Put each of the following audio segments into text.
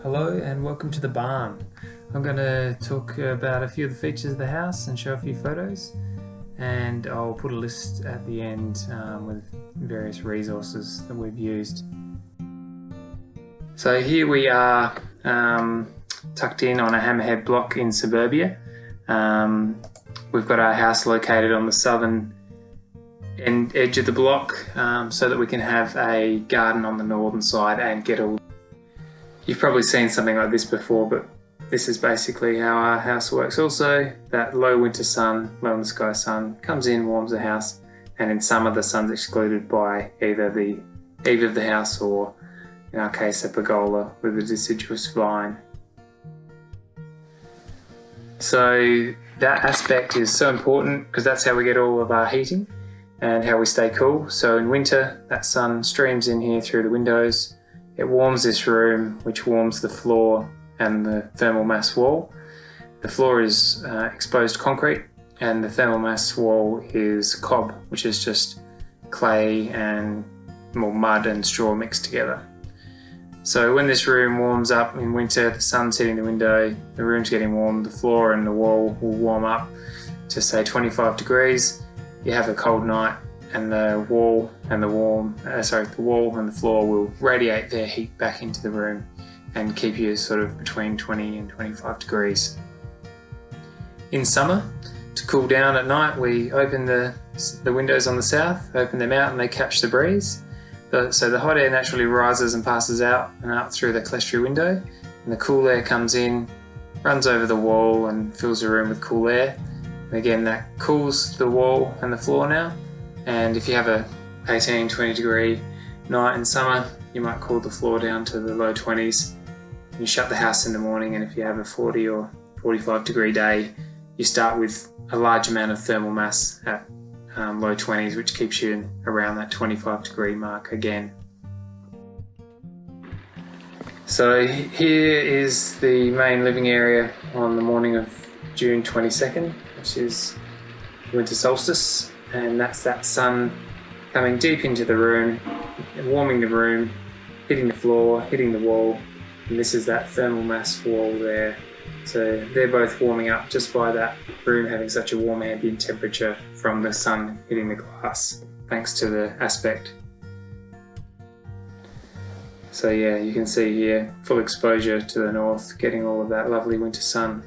Hello and welcome to the barn. I'm going to talk about a few of the features of the house and show a few photos, and I'll put a list at the end with various resources that we've used. So here we are tucked in on a hammerhead block in suburbia. We've got our house located on the southern edge of the block so that we can have a garden on the northern side and get all. You've probably seen something like this before, but this is basically how our house works. Also, that low winter sun, low in the sky sun, comes in, warms the house, and in summer the sun's excluded by either the eave of the house or, in our case, a pergola with a deciduous vine. So that aspect is so important because that's how we get all of our heating and how we stay cool. So in winter, that sun streams in here through the windows. It warms this room, which warms the floor and the thermal mass wall. The floor is exposed concrete, and the thermal mass wall is cob, which is just clay and more mud and straw mixed together. So when this room warms up in winter, the sun's hitting the window, the room's getting warm, the floor and the wall will warm up to say 25 degrees. You have a cold night, and the wall and the wall and the floor will radiate their heat back into the room and keep you sort of between 20 and 25 degrees. In summer, to cool down at night, we open the windows on the south, open them out, and they catch the breeze. So the hot air naturally rises and passes out and out through the clerestory window, and the cool air comes in, runs over the wall and fills the room with cool air. And again, that cools the wall and the floor now. And if you have a 18-20 degree night in summer, you might cool the floor down to the low 20s. You shut the house in the morning, and if you have a 40 or 45 degree day, you start with a large amount of thermal mass at low 20s, which keeps you around that 25 degree mark again. So here is the main living area on the morning of June 22nd, which is winter solstice. And that's that sun coming deep into the room, warming the room, hitting the floor, hitting the wall, and this is that thermal mass wall there. So they're both warming up just by that room having such a warm ambient temperature from the sun hitting the glass, thanks to the aspect. So yeah, you can see here, full exposure to the north, getting all of that lovely winter sun.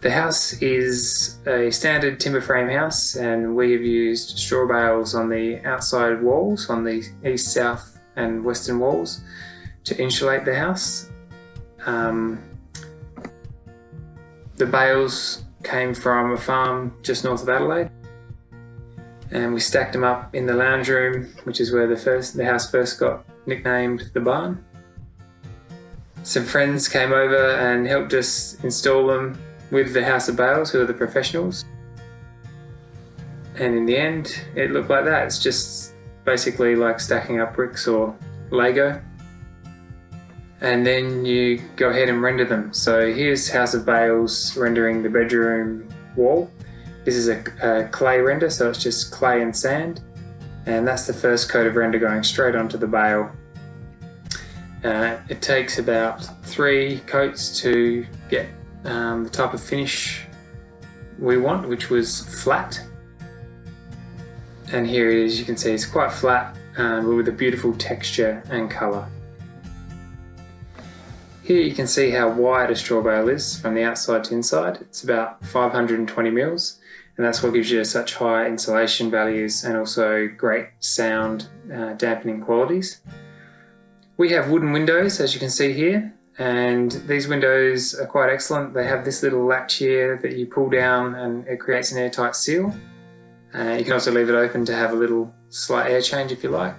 The house is a standard timber frame house, and we have used straw bales on the outside walls, on the east, south and western walls, to insulate the house. The bales came from a farm just north of Adelaide, and we stacked them up in the lounge room, which is where the house first got nicknamed the barn. Some friends came over and helped us install them with the House of Bales, who are the professionals. And in the end, it looked like that. It's just basically like stacking up bricks or Lego. And then you go ahead and render them. So here's House of Bales rendering the bedroom wall. This is a clay render, so it's just clay and sand. And that's the first coat of render going straight onto the bale. It takes about 3 coats to get the type of finish we want, which was flat. And here it is, you can see it's quite flat, but with a beautiful texture and colour. Here you can see how wide a straw bale is from the outside to inside. It's about 520 mils, and that's what gives you such high insulation values and also great sound dampening qualities. We have wooden windows, as you can see here, and these windows are quite excellent. They have this little latch here that you pull down and it creates an airtight seal. You can also leave it open to have a little slight air change if you like.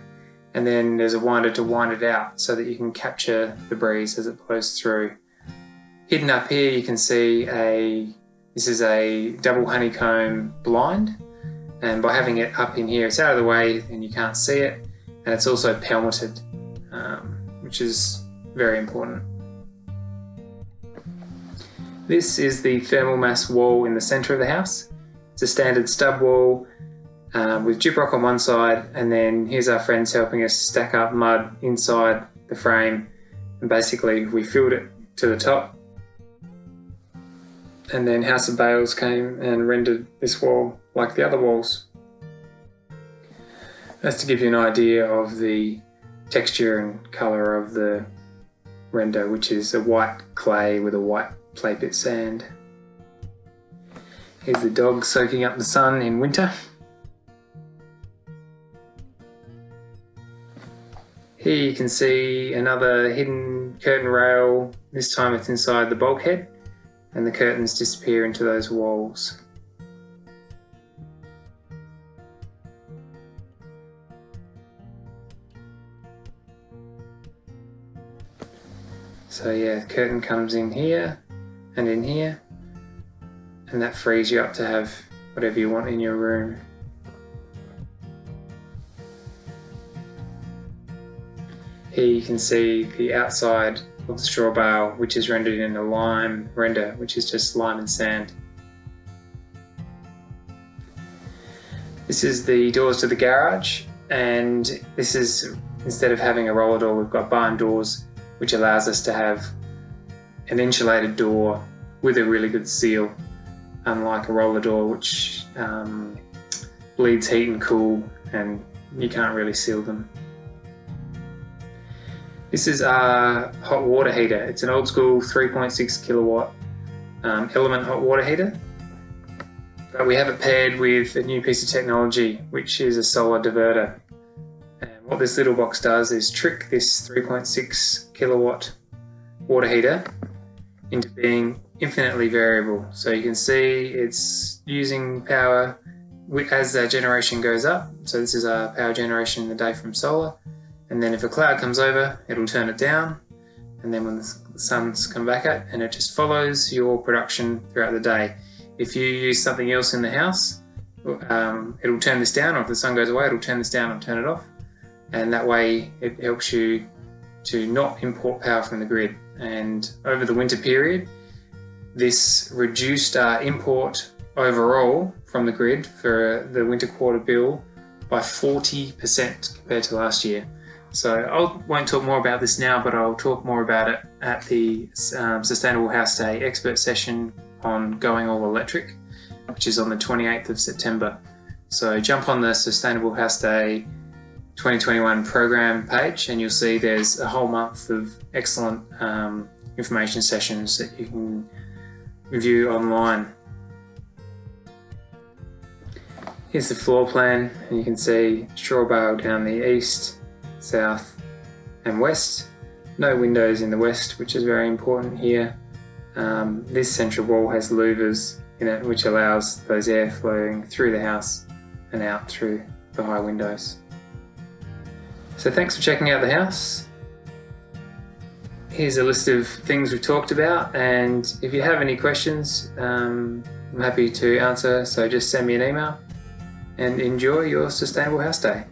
And then there's a winder to wind it out so that you can capture the breeze as it blows through. Hidden up here you can see this is a double honeycomb blind, and by having it up in here it's out of the way and you can't see it, and it's also pelmeted, which is very important. This is the thermal mass wall in the centre of the house. It's a standard stub wall with gyprock on one side, and then here's our friends helping us stack up mud inside the frame, and basically we filled it to the top, and then House of Bales came and rendered this wall like the other walls. That's to give you an idea of the texture and colour of the render, which is a white clay with a white play bit sand. Here's the dog soaking up the sun in winter. Here you can see another hidden curtain rail. This time it's inside the bulkhead, and the curtains disappear into those walls. So yeah, the curtain comes in here and in here, and that frees you up to have whatever you want in your room. Here you can see the outside of the straw bale, which is rendered in a lime render, which is just lime and sand. This is the doors to the garage, and this is, instead of having a roller door, we've got barn doors, which allows us to have an insulated door with a really good seal, unlike a roller door which bleeds heat and cool, and you can't really seal them. This is our hot water heater. It's an old school 3.6 kilowatt element hot water heater, but we have it paired with a new piece of technology, which is a solar diverter. And what this little box does is trick this 3.6 kilowatt water heater into being infinitely variable. So you can see it's using power as the generation goes up. So this is our power generation in the day from solar. And then if a cloud comes over, it'll turn it down. And then when the sun's come back up, and it just follows your production throughout the day. If you use something else in the house, it'll turn this down, or if the sun goes away, it'll turn this down or turn it off. And that way it helps you to not import power from the grid. And over the winter period, this reduced our import overall from the grid for the winter quarter bill by 40% compared to last year. So I won't talk more about this now, but I'll talk more about it at the Sustainable House Day expert session on going all electric, which is on the 28th of September. So jump on the Sustainable House Day 2021 program page, and you'll see there's a whole month of excellent information sessions that you can review online. Here's the floor plan, and you can see straw bale down the east, south and west. No windows in the west, which is very important here. This central wall has louvers in it, which allows those air flowing through the house and out through the high windows. So thanks for checking out the house. Here's a list of things we've talked about, and if you have any questions, I'm happy to answer, so just send me an email, and enjoy your Sustainable House Day.